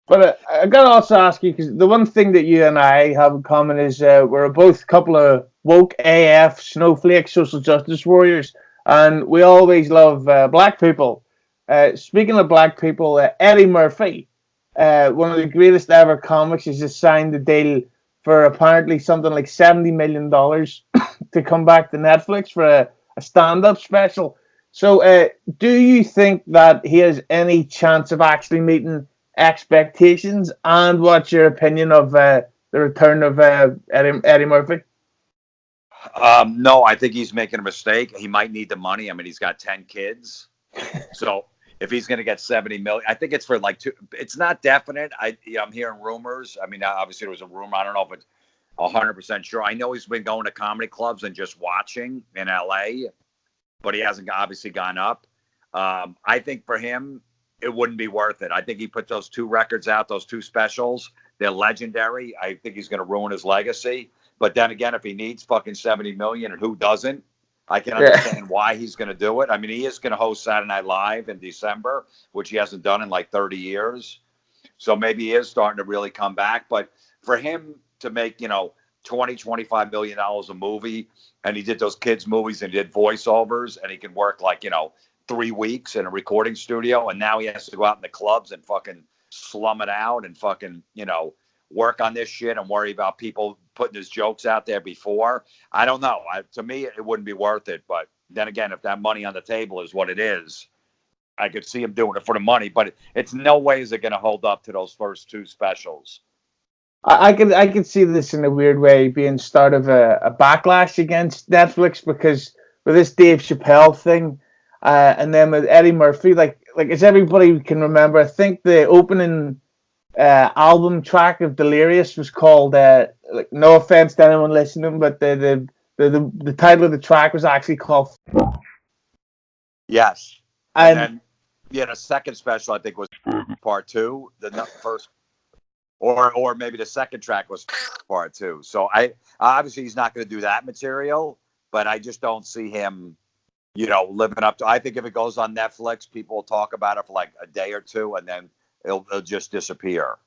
But I gotta also ask you because the one thing that you and I have in common is we're both a couple of woke AF snowflake social justice warriors, and we always love black people. Speaking of black people, Eddie Murphy, one of the greatest ever comics, has just signed a deal for apparently something like $70 million to come back to Netflix for a stand-up special. So, do you think that he has any chance of actually meeting expectations? And what's your opinion of the return of Eddie Murphy? No, I think he's making a mistake. He might need the money. I mean, he's got 10 kids. So if he's going to get 70 million, I think it's for like two. It's not definite. I'm hearing rumors. I mean, obviously there was a rumor. I don't know if it's 100% sure. I know he's been going to comedy clubs and just watching in LA, but he hasn't obviously gone up. I think for him, it wouldn't be worth it. I think he put those two records out, those two specials. They're legendary. I think he's going to ruin his legacy. But then again, if he needs fucking 70 million, and who doesn't, I can Yeah. understand why he's going to do it. I mean, he is going to host Saturday Night Live in December, which he hasn't done in like 30 years. So maybe he is starting to really come back. But for him to make, 25 million dollars a movie, and he did those kids movies and did voiceovers, and he can work like, 3 weeks in a recording studio, and now he has to go out in the clubs and fucking slum it out and fucking, work on this shit and worry about people putting his jokes out there before. I don't know. To me, it wouldn't be worth it. But then again, if that money on the table is what it is, I could see him doing it for the money. But it's no way is it going to hold up to those first two specials. I could see this in a weird way being start of a backlash against Netflix because with this Dave Chappelle thing, and then with Eddie Murphy, like as everybody can remember, I think the opening album track of Delirious was called like no offense to anyone listening, but the title of the track was actually called. Yes. And And then, the second special, I think, was part two. The first, or maybe the second track was part two. So obviously he's not going to do that material, but I just don't see him, living up to. I think if it goes on Netflix, people will talk about it for like a day or two, and then it'll just disappear.